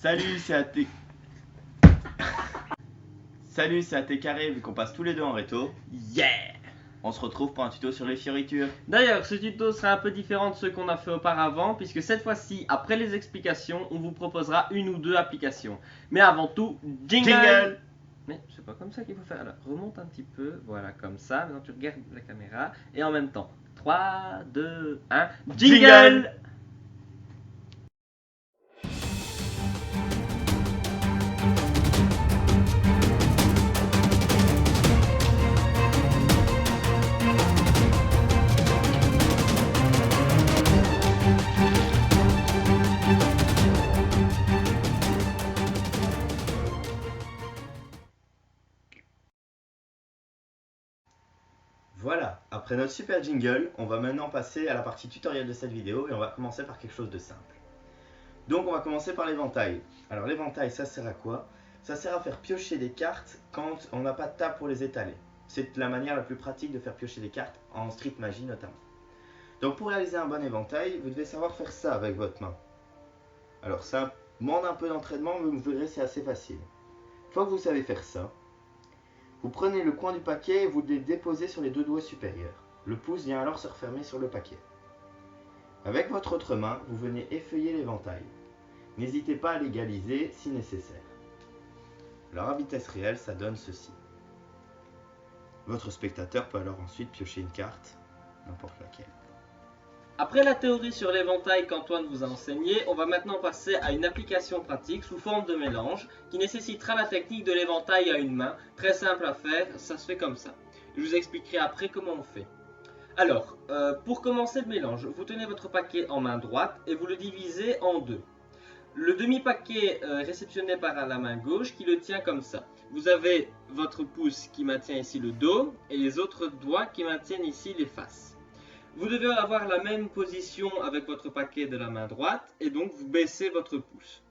Salut, c'est AT. Salut, c'est AT Carré, vu qu'on passe tous les deux en réto. Yeah! On se retrouve pour un tuto sur les fioritures. D'ailleurs, ce tuto sera un peu différent de ceux qu'on a fait auparavant, puisque cette fois-ci, après les explications, on vous proposera une ou deux applications. Mais avant tout, jingle! Mais c'est pas comme ça qu'il faut faire. Alors, remonte un petit peu, voilà, comme ça. Maintenant, tu regardes la caméra, et en même temps, 3, 2, 1, jingle! Voilà, après notre super jingle, on va maintenant passer à la partie tutoriel de cette vidéo et on va commencer par quelque chose de simple. Donc on va commencer par l'éventail. Alors l'éventail, ça sert à quoi? Ça sert à faire piocher des cartes quand on n'a pas de table pour les étaler. C'est la manière la plus pratique de faire piocher des cartes, en Street Magie notamment. Donc pour réaliser un bon éventail, vous devez savoir faire ça avec votre main. Alors ça demande un peu d'entraînement, mais vous verrez c'est assez facile. Une fois que vous savez faire ça, vous prenez le coin du paquet et vous le déposez sur les deux doigts supérieurs. Le pouce vient alors se refermer sur le paquet. Avec votre autre main, vous venez effeuiller l'éventail. N'hésitez pas à l'égaliser si nécessaire. Alors à vitesse réelle, ça donne ceci. Votre spectateur peut alors ensuite piocher une carte, n'importe laquelle. Après la théorie sur l'éventail qu'Antoine vous a enseigné, on va maintenant passer à une application pratique sous forme de mélange qui nécessitera la technique de l'éventail à une main. Très simple à faire, ça se fait comme ça. Je vous expliquerai après comment on fait. Alors, pour commencer le mélange, vous tenez votre paquet en main droite et vous le divisez en deux. Le demi-paquet réceptionné par la main gauche qui le tient comme ça. Vous avez votre pouce qui maintient ici le dos et les autres doigts qui maintiennent ici les faces. Vous devez avoir la même position avec votre paquet de la main droite et donc vous baissez votre pouce.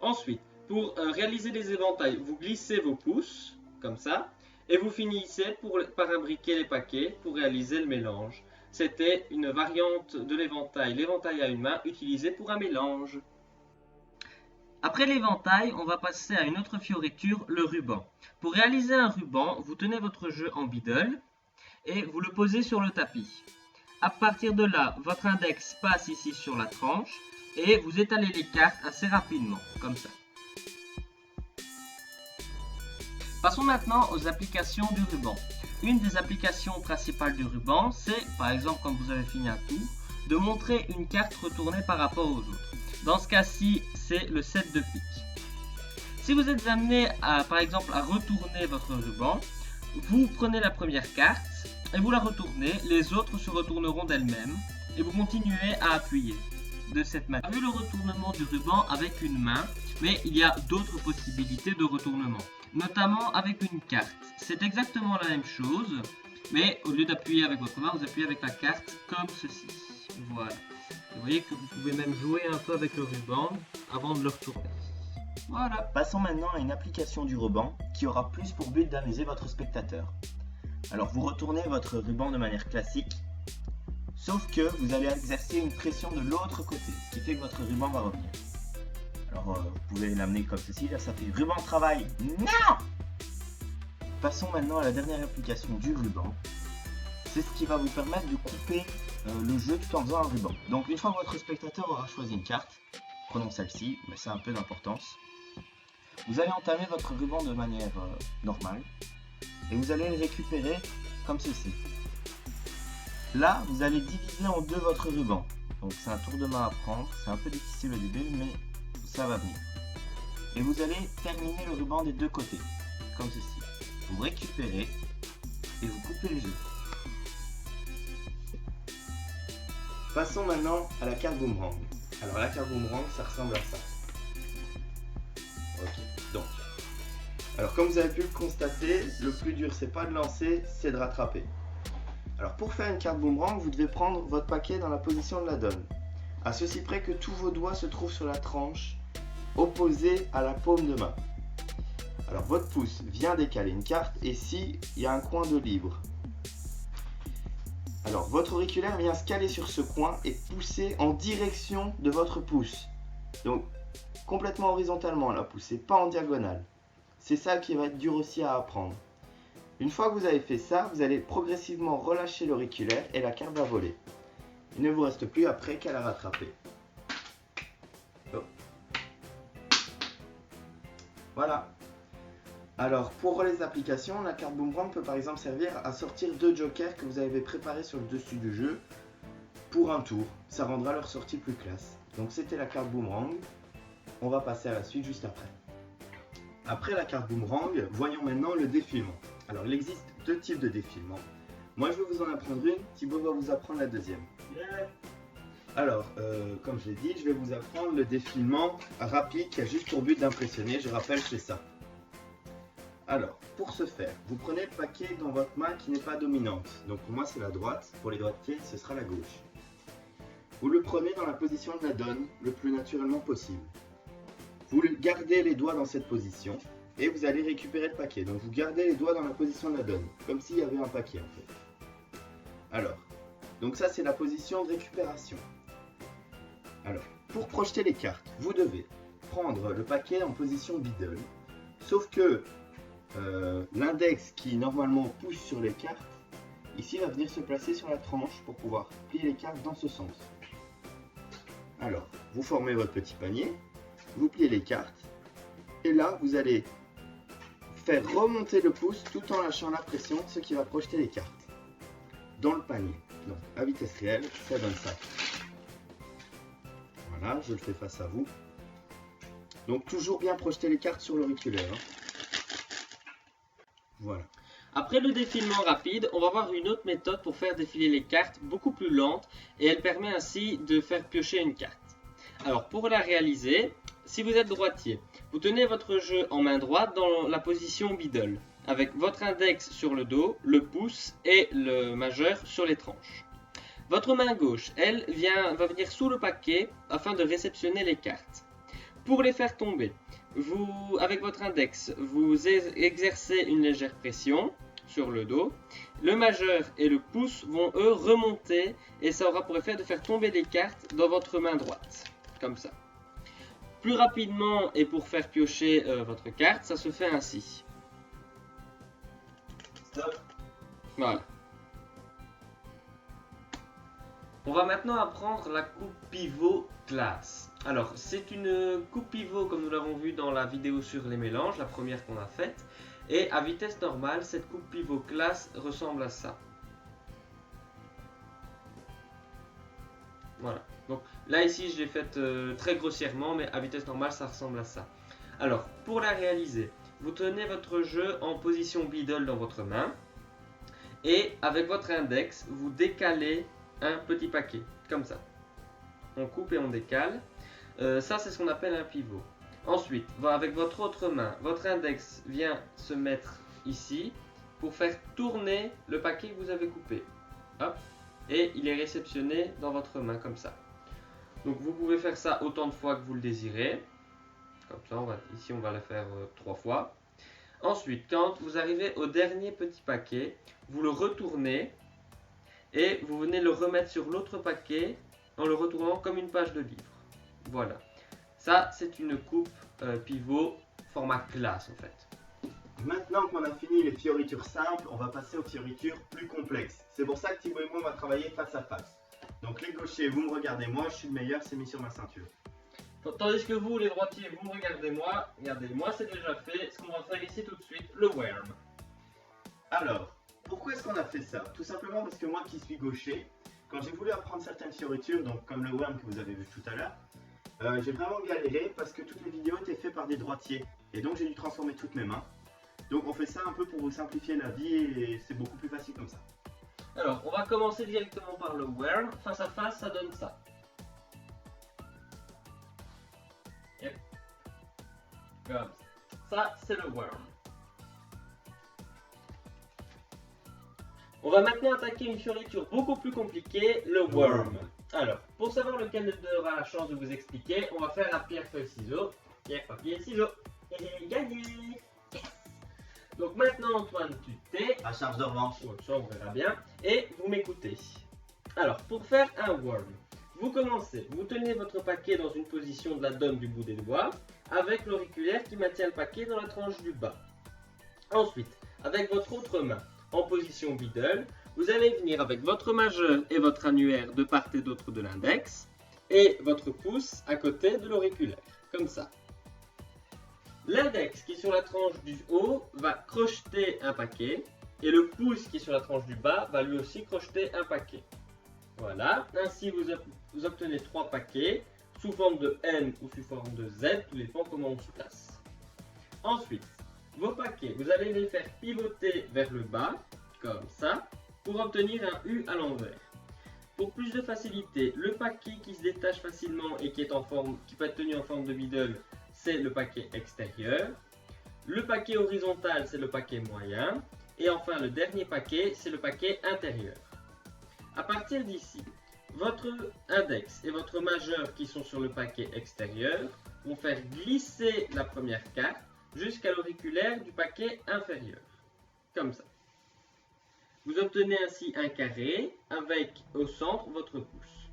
Ensuite, pour réaliser les éventails, vous glissez vos pouces, comme ça, et vous finissez par imbriquer les paquets pour réaliser le mélange. C'était une variante de l'éventail à une main utilisée pour un mélange. Après l'éventail, on va passer à une autre fioriture, le ruban. Pour réaliser un ruban, vous tenez votre jeu en biddle et vous le posez sur le tapis. À partir de là, votre index passe ici sur la tranche et vous étalez les cartes assez rapidement, comme ça. Passons maintenant aux applications du ruban. Une des applications principales du ruban, c'est, par exemple quand vous avez fini un tour, de montrer une carte retournée par rapport aux autres. Dans ce cas-ci, c'est le 7 de pique. Si vous êtes amené, par exemple, à retourner votre ruban, vous prenez la première carte et vous la retournez, les autres se retourneront d'elles-mêmes et vous continuez à appuyer de cette manière. Vous avez vu le retournement du ruban avec une main, mais il y a d'autres possibilités de retournement, notamment avec une carte. C'est exactement la même chose, mais au lieu d'appuyer avec votre main, vous appuyez avec la carte comme ceci. Voilà. Vous voyez que vous pouvez même jouer un peu avec le ruban avant de le retourner. Voilà. Passons maintenant à une application du ruban qui aura plus pour but d'amuser votre spectateur. Alors vous retournez votre ruban de manière classique, sauf que vous allez exercer une pression de l'autre côté, ce qui fait que votre ruban va revenir. Alors vous pouvez l'amener comme ceci, là ça fait ruban travail. Non! Passons maintenant à la dernière application du ruban. C'est ce qui va vous permettre de couper le jeu tout en faisant un ruban. Donc une fois que votre spectateur aura choisi une carte, prenons celle-ci, mais ça a un peu d'importance. Vous allez entamer votre ruban de manière normale et vous allez le récupérer comme ceci. Là, vous allez diviser en deux votre ruban. Donc c'est un tour de main à prendre, c'est un peu difficile au début, mais ça va venir. Et vous allez terminer le ruban des deux côtés, comme ceci. Vous récupérez et vous coupez le jeu. Passons maintenant à la carte boomerang. Alors la carte boomerang, ça ressemble à ça. Ok, donc. Alors comme vous avez pu le constater, le plus dur c'est pas de lancer, c'est de rattraper. Alors pour faire une carte boomerang, vous devez prendre votre paquet dans la position de la donne. À ceci près que tous vos doigts se trouvent sur la tranche, opposée à la paume de main. Alors votre pouce vient décaler une carte et ici, il y a un coin de libre. Alors votre auriculaire vient se caler sur ce coin et pousser en direction de votre pouce. Donc complètement horizontalement la pousser, pas en diagonale. C'est ça qui va être dur aussi à apprendre. Une fois que vous avez fait ça, vous allez progressivement relâcher l'auriculaire et la carte va voler. Il ne vous reste plus après qu'à la rattraper. Oh. Voilà. Alors pour les applications, la carte boomerang peut par exemple servir à sortir 2 jokers que vous avez préparés sur le dessus du jeu pour un tour. Ça rendra leur sortie plus classe. Donc c'était la carte boomerang. On va passer à la suite juste après. Après la carte boomerang, voyons maintenant le défilement. Alors il existe 2 types de défilement. Moi je vais vous en apprendre une, Thibaut va vous apprendre la deuxième. Alors, comme je l'ai dit, je vais vous apprendre le défilement rapide qui a juste pour but d'impressionner. Je rappelle, c'est ça. Alors, pour ce faire, vous prenez le paquet dans votre main qui n'est pas dominante. Donc pour moi c'est la droite, pour les droitiers ce sera la gauche. Vous le prenez dans la position de la donne, le plus naturellement possible. Vous gardez les doigts dans cette position et vous allez récupérer le paquet. Donc vous gardez les doigts dans la position de la donne, comme s'il y avait un paquet en fait. Alors, donc ça c'est la position de récupération. Alors, pour projeter les cartes, vous devez prendre le paquet en position middle, sauf que l'index qui normalement pousse sur les cartes, ici va venir se placer sur la tranche pour pouvoir plier les cartes dans ce sens. Alors, vous formez votre petit panier, vous pliez les cartes, et là vous allez faire remonter le pouce tout en lâchant la pression, ce qui va projeter les cartes dans le panier. Donc à vitesse réelle, ça donne ça. Voilà, je le fais face à vous. Donc toujours bien projeter les cartes sur l'auriculaire. Voilà. Après le défilement rapide, on va voir une autre méthode pour faire défiler les cartes beaucoup plus lente et elle permet ainsi de faire piocher une carte. Alors pour la réaliser, si vous êtes droitier, vous tenez votre jeu en main droite dans la position middle, avec votre index sur le dos, le pouce et le majeur sur les tranches. Votre main gauche, elle, va venir sous le paquet afin de réceptionner les cartes. Pour les faire tomber, avec votre index, vous exercez une légère pression sur le dos. Le majeur et le pouce vont eux remonter et ça aura pour effet de faire tomber les cartes dans votre main droite, comme ça. Plus rapidement et pour faire piocher votre carte, ça se fait ainsi. Stop. Voilà. On va maintenant apprendre la coupe pivot classe. Alors, c'est une coupe pivot comme nous l'avons vu dans la vidéo sur les mélanges, la première qu'on a faite. Et à vitesse normale, cette coupe pivot classe ressemble à ça. Voilà. Donc là ici, je l'ai faite très grossièrement, mais à vitesse normale, ça ressemble à ça. Alors, pour la réaliser, vous tenez votre jeu en position middle dans votre main. Et avec votre index, vous décalez un petit paquet, comme ça. On coupe et on décale. Ça, c'est ce qu'on appelle un pivot. Ensuite, avec votre autre main, votre index vient se mettre ici pour faire tourner le paquet que vous avez coupé. Hop, et il est réceptionné dans votre main, comme ça. Donc, vous pouvez faire ça autant de fois que vous le désirez. Comme ça, ici, on va le faire 3 fois. Ensuite, quand vous arrivez au dernier petit paquet, vous le retournez et vous venez le remettre sur l'autre paquet en le retournant comme une page de livre. Voilà. Ça, c'est une coupe pivot format classe en fait. Maintenant qu'on a fini les fioritures simples, on va passer aux fioritures plus complexes. C'est pour ça que Thibaut et moi on va travailler face à face. Donc les gauchers, vous me regardez moi, je suis le meilleur, c'est mis sur ma ceinture. Tandis que vous, les droitiers, vous me regardez moi. Regardez, moi c'est déjà fait. Ce qu'on va faire ici tout de suite, le worm. Alors, pourquoi est-ce qu'on a fait ça? Tout simplement parce que moi qui suis gaucher, quand j'ai voulu apprendre certaines fioritures, donc comme le worm que vous avez vu tout à l'heure, j'ai vraiment galéré parce que toutes les vidéos étaient faites par des droitiers. Et donc j'ai dû transformer toutes mes mains. Donc on fait ça un peu pour vous simplifier la vie et c'est beaucoup plus facile comme ça. Alors, on va commencer directement par le worm. Face à face, ça donne ça. Yep. Comme ça, c'est le worm. On va maintenant attaquer une fioriture beaucoup plus compliquée, le worm. Alors, pour savoir lequel de deux aura la chance de vous expliquer, on va faire la pierre, feuille, ciseaux. Pierre, papier, ciseaux. Et gagné. Yes. Donc maintenant, Antoine, tu t'es. À charge de revanche. Ça, on verra bien. Et vous m'écoutez. Alors, pour faire un worm, Vous commencez, vous tenez votre paquet dans une position de la donne du bout des doigts, avec l'auriculaire qui maintient le paquet dans la tranche du bas. Ensuite, avec votre autre main, en position middle, vous allez venir avec votre majeur et votre annulaire de part et d'autre de l'index, et votre pouce à côté de l'auriculaire, comme ça. L'index qui est sur la tranche du haut va crocheter un paquet, et le pouce qui est sur la tranche du bas va lui aussi crocheter un paquet. Voilà, ainsi vous obtenez 3 paquets sous forme de M ou sous forme de Z, tout dépend comment on se place. Ensuite, vos paquets, vous allez les faire pivoter vers le bas, comme ça, pour obtenir un U à l'envers. Pour plus de facilité, le paquet qui se détache facilement et qui peut être tenu en forme de middle, c'est le paquet extérieur. Le paquet horizontal, c'est le paquet moyen. Et enfin, le dernier paquet, c'est le paquet intérieur. À partir d'ici, votre index et votre majeur qui sont sur le paquet extérieur vont faire glisser la première carte jusqu'à l'auriculaire du paquet inférieur. Comme ça. Vous obtenez ainsi un carré avec au centre votre pouce.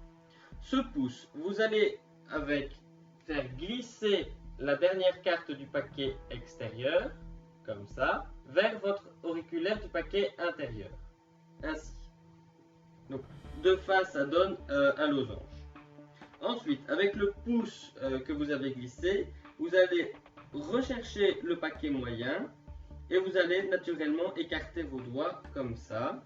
Ce pouce, vous allez faire glisser la dernière carte du paquet extérieur, comme ça, vers votre auriculaire du paquet intérieur. Ainsi. Donc, de face, ça donne un losange. Ensuite, avec le pouce que vous avez glissé, vous allez rechercher le paquet moyen et vous allez naturellement écarter vos doigts comme ça.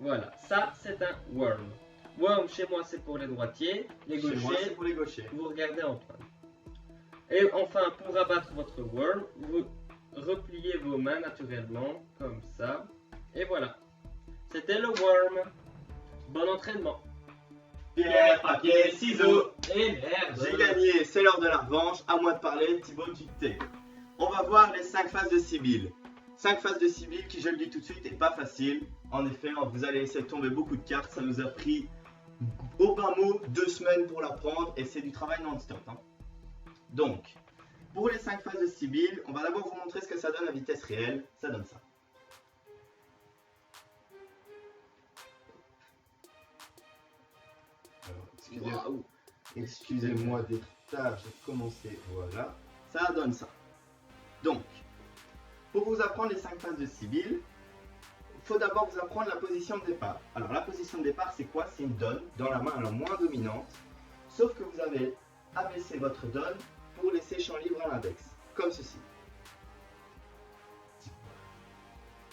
Voilà, ça c'est un worm. Worm, chez moi, c'est pour les droitiers. Les gauchers, Chez moi, c'est pour les gauchers. Vous regardez Antoine. Et enfin, pour abattre votre worm, vous repliez vos mains naturellement comme ça. Et voilà. C'était le worm. Bon entraînement. Pierre, papier, ciseaux. Et merde. J'ai gagné, c'est l'heure de la revanche. À moi de parler, Thibaut, tu te tais. On va voir les 5 phases de Sibylle. 5 phases de Sibylle qui, je le dis tout de suite, n'est pas facile. En effet, vous allez laisser tomber beaucoup de cartes. Ça nous a pris au bas mot 2 semaines pour l'apprendre et c'est du travail non-stop. Hein. Donc, pour les 5 phases de Sibylle, on va d'abord vous montrer ce que ça donne à vitesse réelle. Ça donne ça. Alors, excusez-moi d'être tard, j'ai commencé. Voilà, ça donne ça. Donc, pour vous apprendre les 5 phases de Sibylle, il faut d'abord vous apprendre la position de départ. Alors, la position de départ, c'est quoi? C'est une donne dans la main la moins dominante, sauf que vous avez abaissé votre donne pour laisser champ libre à l'index, comme ceci.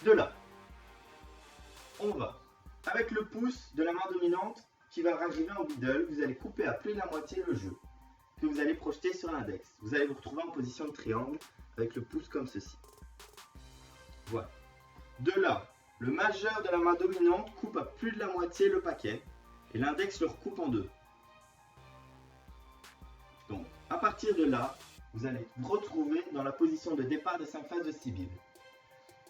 De là, on va, avec le pouce de la main dominante qui va arriver en middle, vous allez couper à plus de la moitié le jeu, que vous allez projeter sur l'index. Vous allez vous retrouver en position de triangle, avec le pouce comme ceci. Voilà. De là, le majeur de la main dominante coupe à plus de la moitié le paquet, et l'index le recoupe en deux. Donc, à partir de là, vous allez vous retrouver dans la position de départ des 5 phases de Sibylle.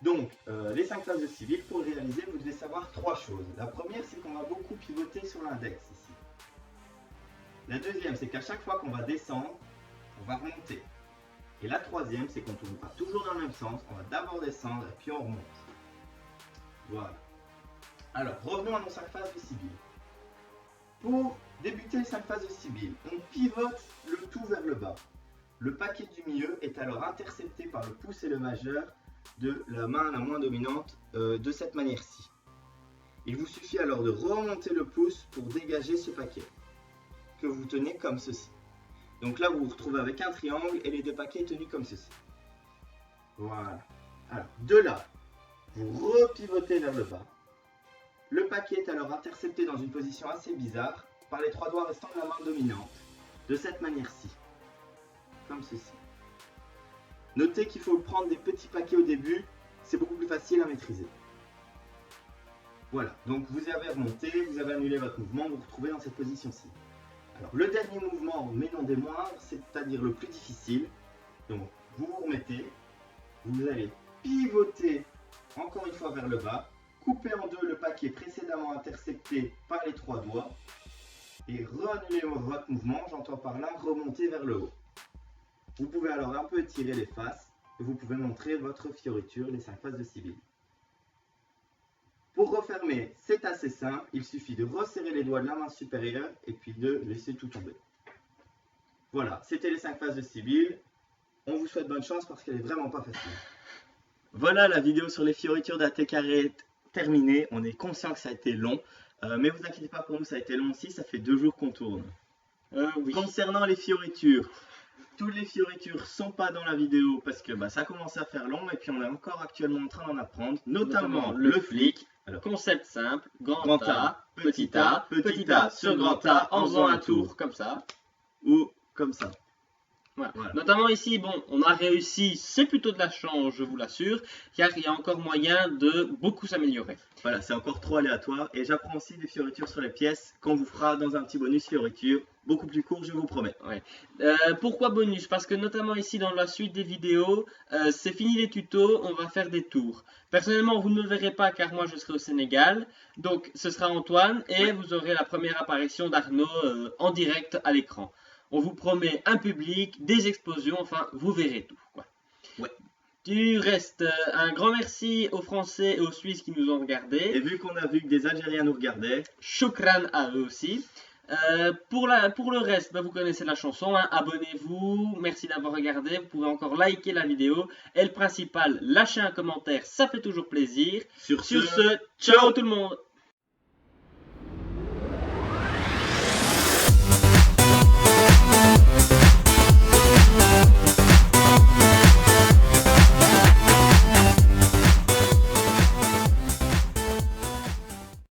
Donc, les 5 phases de Sibylle, pour les réaliser, vous devez savoir 3 choses. La première, c'est qu'on va beaucoup pivoter sur l'index ici. La deuxième, c'est qu'à chaque fois qu'on va descendre, on va remonter. Et la troisième, c'est qu'on ne tourne pas toujours dans le même sens. On va d'abord descendre et puis on remonte. Voilà. Alors, revenons à nos 5 phases de Sibylle. Pour débuter les 5 phases de Sibylle, on pivote le tout vers le bas. Le paquet du milieu est alors intercepté par le pouce et le majeur de la main la moins dominante de cette manière-ci. Il vous suffit alors de remonter le pouce pour dégager ce paquet que vous tenez comme ceci. Donc là, vous vous retrouvez avec un triangle et les deux paquets tenus comme ceci. Voilà. Alors, de là, vous repivotez vers le bas. Le paquet est alors intercepté dans une position assez bizarre par les 3 doigts restants de la main dominante, de cette manière-ci, comme ceci. Notez qu'il faut prendre des petits paquets au début, c'est beaucoup plus facile à maîtriser. Voilà, donc vous avez remonté, vous avez annulé votre mouvement, vous vous retrouvez dans cette position-ci. Alors le dernier mouvement, mais non des moindres, c'est-à-dire le plus difficile. Donc vous vous remettez, vous allez pivoter encore une fois vers le bas, couper en deux le paquet précédemment intercepté par les 3 doigts et re-annuler votre mouvement, j'entends par là remonter vers le haut. Vous pouvez alors un peu étirer les faces et vous pouvez montrer votre fioriture, les 5 faces de Sibylle. Pour refermer, c'est assez simple. Il suffit de resserrer les doigts de la main supérieure et puis de laisser tout tomber. Voilà, c'était les 5 phases de Sibylle. On vous souhaite bonne chance parce qu'elle est vraiment pas facile. Voilà, la vidéo sur les fioritures d'AT carré est terminée. On est conscient que ça a été long. Mais vous inquiétez pas, pour nous ça a été long aussi. Ça fait 2 jours qu'on tourne. Oui. Concernant les fioritures, toutes les fioritures sont pas dans la vidéo parce que ça commence à faire long et puis on est encore actuellement en train d'en apprendre, notamment le flic. Alors, concept simple, grand A, petit A sur grand A en faisant un tour comme ça. Ou comme ça. Voilà. Notamment ici, bon, on a réussi, c'est plutôt de la chance, je vous l'assure, car il y a encore moyen de beaucoup s'améliorer. Voilà, c'est encore trop aléatoire et j'apprends aussi des fioritures sur les pièces qu'on vous fera dans un petit bonus fioritures, beaucoup plus court, je vous promets. Ouais. Pourquoi bonus? Parce que notamment ici dans la suite des vidéos, c'est fini les tutos, on va faire des tours. Personnellement, vous ne le verrez pas car moi je serai au Sénégal, donc ce sera Antoine et vous aurez la première apparition d'Arnaud en direct à l'écran. On vous promet un public, des explosions, enfin, vous verrez tout, quoi. Ouais. Du reste, un grand merci aux Français et aux Suisses qui nous ont regardés. Et vu qu'on a vu que des Algériens nous regardaient, shukran à eux aussi. Pour le reste, vous connaissez la chanson, hein. Abonnez-vous, merci d'avoir regardé, vous pouvez encore liker la vidéo. Et le principal, lâchez un commentaire, ça fait toujours plaisir. Sur ce, ciao tout le monde.